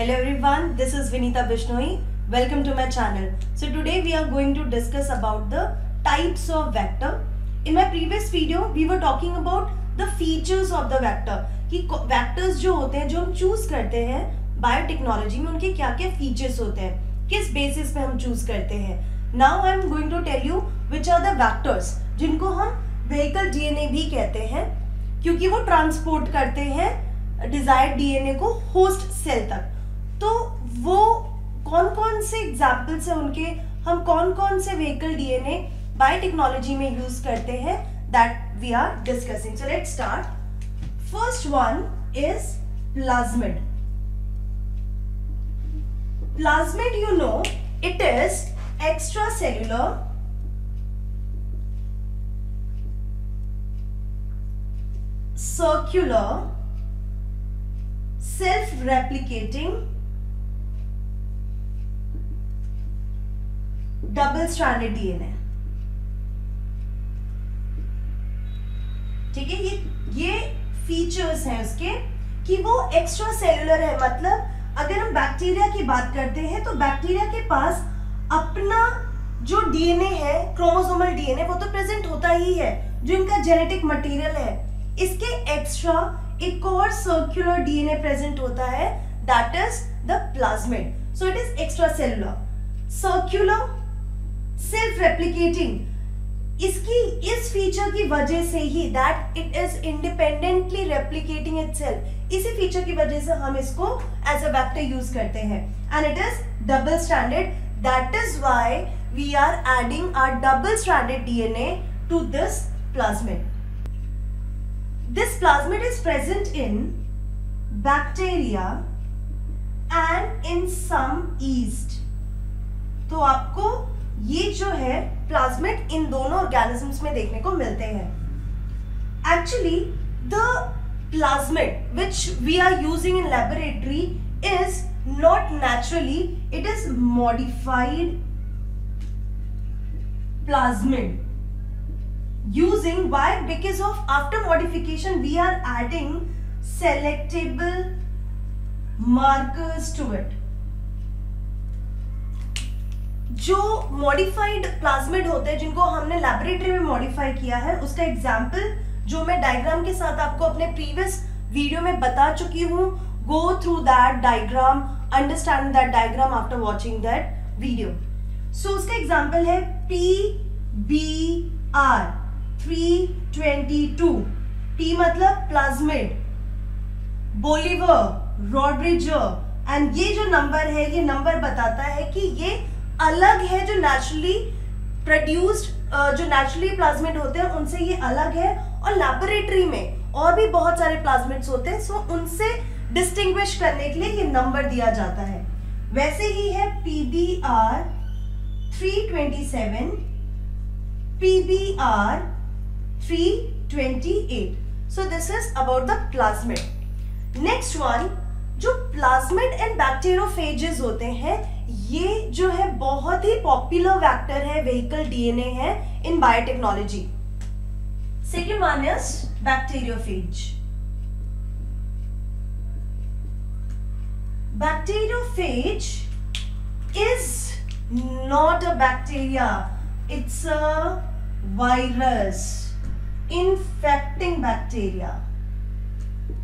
Hello everyone, this is Vinita Bishnoi. Welcome to my channel. So today we are going to discuss about the types of vector. In my previous video, we were talking about the features of the vector. कि vectors जो होते हैं, जो हम choose करते हैं biotechnology में, उनके क्या क्या features होते हैं, किस basis पे हम choose करते हैं. Now I am going to tell you which are the vectors, जिनको हम vehicle DNA भी कहते हैं, क्योंकि वो transport करते हैं डिजायर्ड डीएनए को होस्ट सेल तक. तो वो कौन कौन से एग्जाम्पल्स हैं उनके, हम कौन कौन से व्हीकल डीएनए बायोटेक्नोलॉजी में यूज करते हैं, that we are discussing. So let's start. First one is plasmid. Plasmid, you know, it is extracellular circular self-replicating double-stranded DNA. ठीक है, ये फीचर्स हैं उसके कि वो एक्स्ट्रा सेल्यूलर है. मतलब अगर हम बैक्टीरिया की बात करते हैं तो बैक्टीरिया के पास अपना जो डीएनए है, क्रोमोसोमल डीएनए, वो तो प्रेजेंट होता ही है, जो इनका जेनेटिक मटेरियल है. इसके एक्स्ट्रा एक और सर्कुलर डीएनए प्रेजेंट होता है, that is the plasmid. So it is extracellular, circular, self replicating. इसकी इस फीचर की वजह से ही, that it is independently replicating itself, इसी फीचर की वजह से हम इसको एज अ वेक्टर यूज करते हैं. And it is double stranded, that is why we are adding our double stranded DNA to this plasmid. This plasmid is present in bacteria and in some yeast. तो आपको ये जो है plasmid इन दोनों organisms में देखने को मिलते हैं. Actually, the plasmid which we are using in laboratory is not naturally, it is modified plasmid. Using why? Because of after modification we are adding selectable markers to it. जो modified plasmid होते हैं, जिनको हमने laboratory में modify किया है, उसका example जो मैं diagram के साथ आपको अपने previous video में बता चुकी हूँ. Go through that diagram, understand that diagram after watching that video. So उसका example है PBr 322. P मतलब प्लाज्मिड, बोलिवर, रॉड्रिजर, एंड ये जो नंबर है, ये नंबर बताता है कि ये अलग है, जो नेचुरली प्रोड्यूस्ड, जो नेचुरली प्लाज्मिड होते हैं उनसे ये अलग है. और लैबोरेटरी में और भी बहुत सारे प्लाज्मिड्स होते हैं, सो उनसे डिस्टिंग्विश करने के लिए ये नंबर दिया जाता है. वैसे ही है PBr 327, PBr 328. So this is about the plasmid. Next one, जो plasmid and bacteriophages होते हैं, ये जो है बहुत ही पॉपुलर वेक्टर है, व्हीकल डीएनए है इन biotechnology. Second one is bacteriophage. Bacteriophage is not a bacteria, it's a virus infecting bacteria.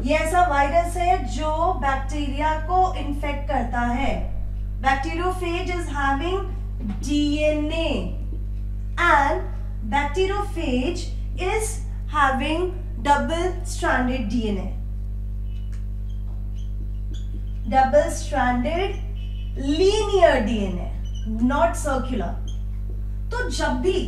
ये ऐसा वायरस है जो बैक्टीरिया को इन्फेक्ट करता है. Bacteriophage is having DNA and bacteriophage is having double-stranded DNA. Double-stranded linear DNA, not circular. तो जब भी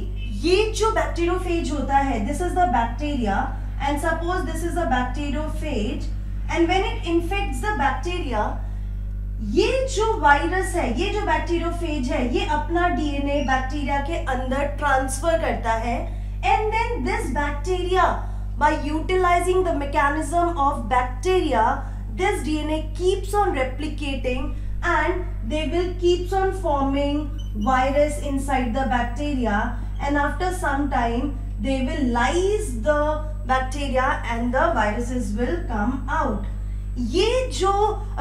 ये जो बैक्टीरियोफेज होता है, this is the bacteria and suppose this is a bacteriophage, and when it infects the bacteria, ये जो virus है, ये जो बैक्टीरियोफेज है, ये अपना डीएनए बैक्टीरिया के अंदर ट्रांसफर करता है. And then this bacteria, by utilising the mechanism of bacteria, this DNA keeps on replicating and they will keeps on forming virus inside the bacteria, and after some time they will lyse the bacteria and the viruses will come out. ये जो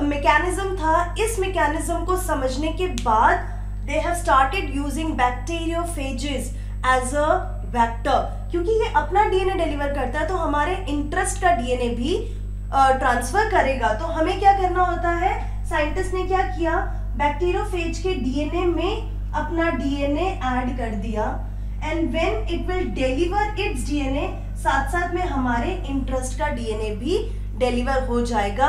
mechanism था, इस mechanism को समझने के बाद they have started using bacteriophages as a vector, क्योंकि ये अपना डीएनए डिलीवर करता है तो हमारे इंटरेस्ट का डीएनए भी ट्रांसफर करेगा। तो हमें क्या करना होता है, साइंटिस्ट ने क्या किया, बैक्टीरियोफेज के डीएनए में अपना डीएनए ऐड कर दिया, and when it will deliver it's DNA, साथ साथ में हमारे इंटरेस्ट का डीएनए भी डिलीवर हो जाएगा,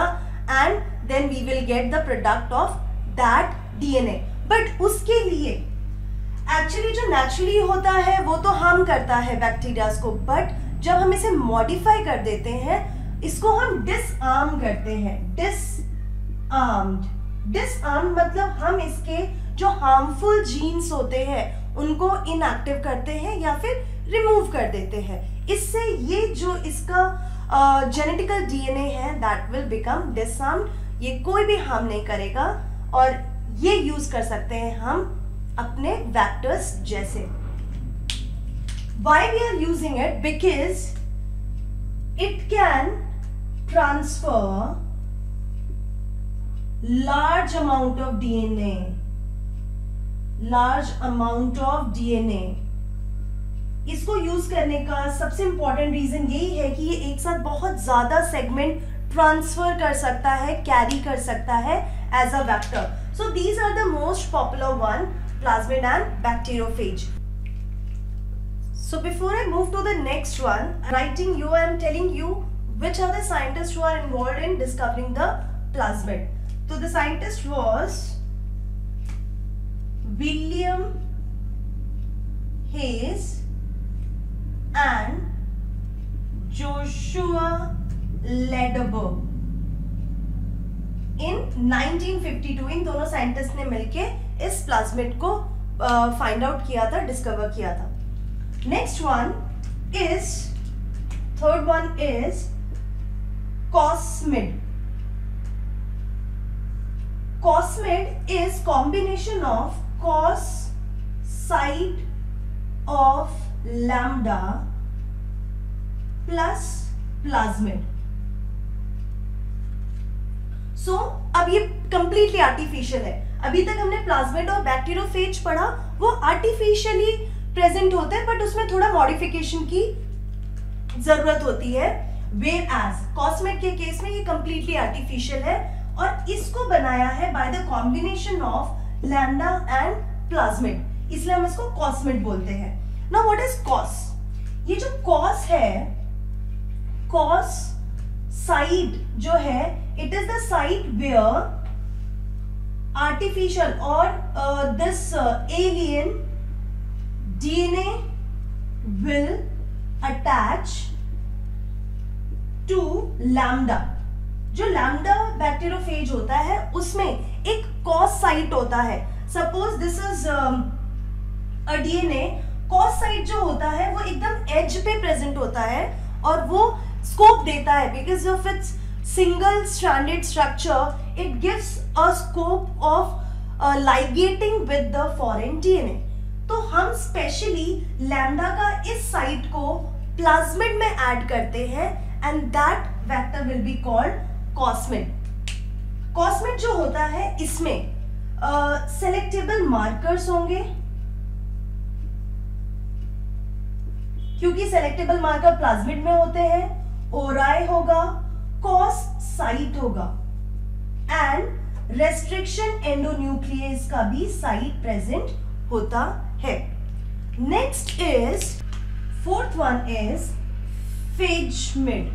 and then we will get the product of that DNA. But उसके लिए एक्चुअली जो नेचुरली होता है वो तो हार्म करता है बैक्टीरियाज को, बट जब हम इसे मॉडिफाई कर देते हैं, इसको हम डिसआर्म करते हैं। डिसआर्म मतलब हम इसके जो हार्मफुल जीन्स होते हैं उनको इनएक्टिव करते हैं या फिर रिमूव कर देते हैं। इससे ये जो इसका जेनेटिकल डीएनए है दैट विल बिकम डिसआर्म्ड, ये कोई भी हार्म नहीं करेगा, और ये यूज कर सकते हैं हम अपने वेक्टर्स जैसे। Why we are using it? Because it can transfer large amount of DNA. इसको यूज करने का सबसे इंपॉर्टेंट रीजन यही है कि ये एक साथ बहुत ज्यादा सेगमेंट ट्रांसफर कर सकता है, कैरी कर सकता है as a vector. So these are the most popular one, plasmid and bacteriophage. So before I move to the next one, I'm writing you and telling you which are the scientists who are involved in discovering the plasmid. So the scientist was William Hayes and Joshua Lederberg. In 1952 इन दोनों scientist ने मिलके इस plasmid को find out किया था, discover किया था। Next one is, third one is cosmid. Cosmid is combination of cos site of lambda plus plasmid. So अब ये कंप्लीटली आर्टिफिशियल है। अभी तक हमने प्लाज्मिड और बैक्टीरियोफेज पढ़ा, वो आर्टिफिशियली प्रेजेंट होते हैं, बट उसमें थोड़ा मॉडिफिकेशन की जरूरत होती है। वेयर एज कॉस्मिड के केस में ये कंप्लीटली आर्टिफिशियल है, और इसको बनाया है by the combination of lambda and plasmid, इसलिए हम इसको कॉस्मिड बोलते हैं। Now what is cos? ये जो कॉस है, कॉस साइड जो है, it is the side where artificial or this alien DNA will attach to lambda. जो lambda बैक्टीरियोफेज होता है उसमें एक कॉस साइट होता है। Suppose this is a DNA, cos site जो होता है वो एकदम एज पे प्रेजेंट होता है, और वो स्कोप देता है because of its single stranded structure, it gives a scope of ligating with the foreign DNA. तो हम स्पेशली लैम्डा का इस साइट को प्लाज्मिड में ऐड करते हैं, and that vector will be called cosmid. Cosmid जो होता है इसमें सेलेक्टेबल मार्कर्स होंगे, क्योंकि सेलेक्टेबल मार्कर प्लाज्मिड में होते हैं, ओराई होगा, कॉस साइट होगा, एंड रेस्ट्रिक्शन एंडोन्यूक्लियस का भी साइट प्रेजेंट होता है। Next is, fourth one is phagemid.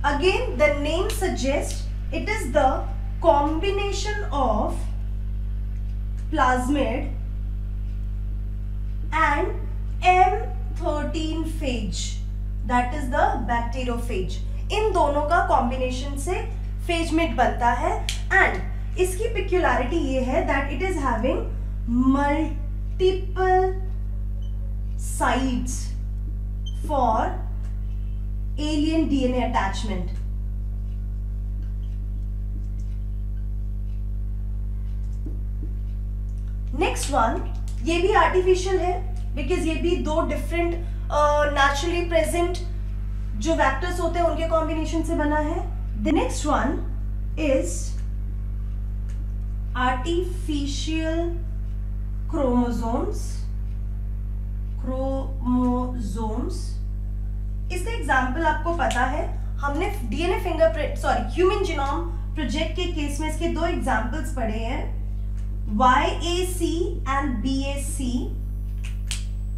Again the name suggest it is the combination of plasmid and M13 phage, that is the bacteriophage. इन दोनों का combination से फेजमिड बनता है, एंड इसकी पिक्युलरिटी ये है that it is having multiple sites for alien DNA attachment. Next one, ये भी आर्टिफिशियल है बिकॉज ये भी दो डिफरेंट नेचुरली प्रेजेंट जो वेक्टर्स होते हैं उनके कॉम्बिनेशन से बना है। The next one is artificial chromosomes. इसका एग्जाम्पल आपको पता है, हमने DNA fingerprint human genome project के केस में इसके दो एग्जाम्पल्स पढ़े हैं, YAC and BAC।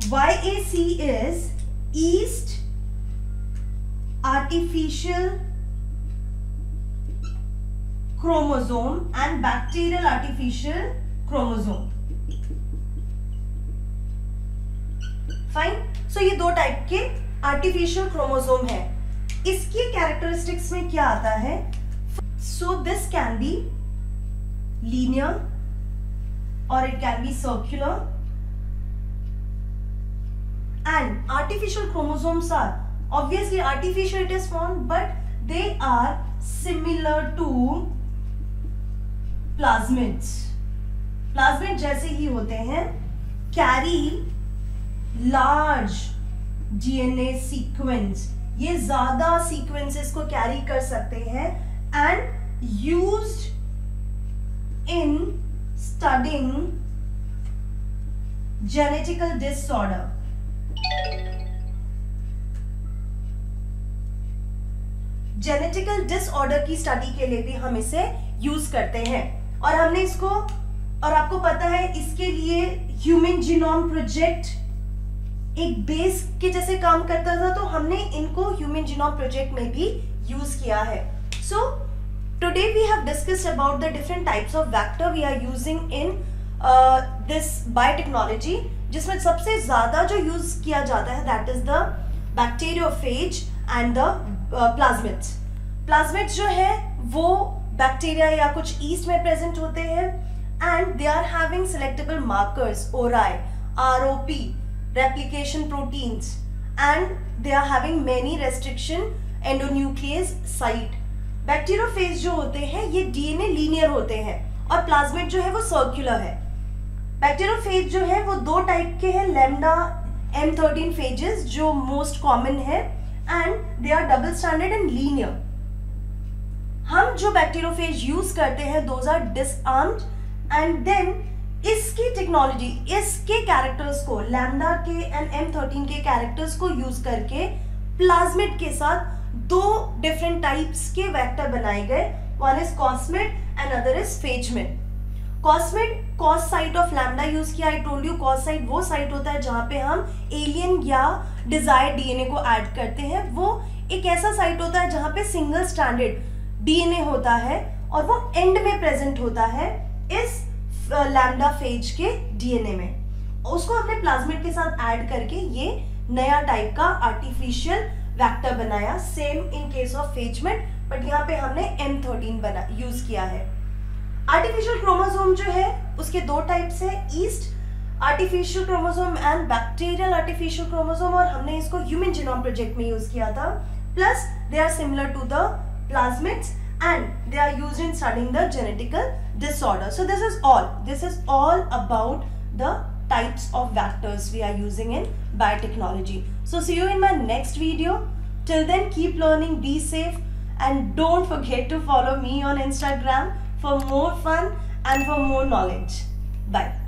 YAC is yeast artificial chromosome and bacterial artificial chromosome। Fine. So ये दो टाइप के आर्टिफिशियल क्रोमोसोम है। इसकी कैरेक्टरिस्टिक्स में क्या आता है? So this can be linear और it can be circular, and artificial chromosomes are obviously artificial, it is formed, but they are similar to plasmids। Plasmid जैसे ही होते हैं, carry large DNA sequence, ये ज्यादा सीक्वेंसेस को कैरी कर सकते हैं and used in studying genetical disorder। Genetical disorder की स्टडी के लिए भी हम इसे यूज करते हैं। और हमने इसको, और आपको पता है इसके लिए ह्यूमन जीनोम प्रोजेक्ट एक बेस के जैसे काम करता था, तो हमने इनको ह्यूमन जीनोम प्रोजेक्ट में भी यूज किया है। So today we have discussed about the different types of vector we are using in this biotechnology, जिसमें सबसे ज्यादा जो यूज किया जाता है that is the bacteriophage and the plasmids. Plasmids जो है वो बैक्टीरिया या कुछ ईस्ट में प्रेजेंट होते हैं and they are having selectable markers, ori, ROP, replication proteins, and they are having many restriction endonuclease site। Bacteriophage जो होते हैं ये डीएनए लीनियर होते हैं और प्लाज्मिड जो है वो सर्कुलर है। बैक्टीरियोफेज जो है वो दो टाइप के हैं, लैम्डा M13 फेजेस जो मोस्ट कॉमन है and they are double standard and linear. हम जो बैक्टीरियोफेज यूज करते हैं those are disarmed and then इसकी टेक्नोलॉजी, इसके कैरेक्टर्स को, लैम्डा के एंड M13 के कैरेक्टर्स को यूज करके प्लाज्मिड के साथ दो डिफरेंट टाइप्स के वेक्टर बनाए गए। One is cosmid and other is phagemid. Cosmid cos site of lambda use किया। I told you cos site वो साइट होता है जहां पे हम एलियन या डिजायर्ड डीएनए को ऐड करते हैं। वो एक ऐसा साइट होता है जहां पे सिंगल स्ट्रैंडेड डीएनए होता है और वो एंड में प्रेजेंट होता है इस लैम्डा फेज के डीएनए में। उसको हमने प्लाज्मिड के साथ ऐड करके ये नया टाइप का आर्टिफिशियल वेक्टर बनाया, same in case of phagemid, but यहाँ पे हमने M13 यूज किया है। आर्टिफिशियल क्रोमोसोम जो है उसके दो टाइप्स है, yeast artificial chromosome and bacterial artificial chromosome, और हमने इसको ह्यूमन जीनोम प्रोजेक्ट में यूज किया था। Plus they are similar to the plasmids and they are used in studying the genetical disorder. So this is all about the types of vectors we are using in biotechnology. So see you in my next video. Till then, keep learning, be safe, and don't forget to follow me on Instagram for more fun and for more knowledge. Bye.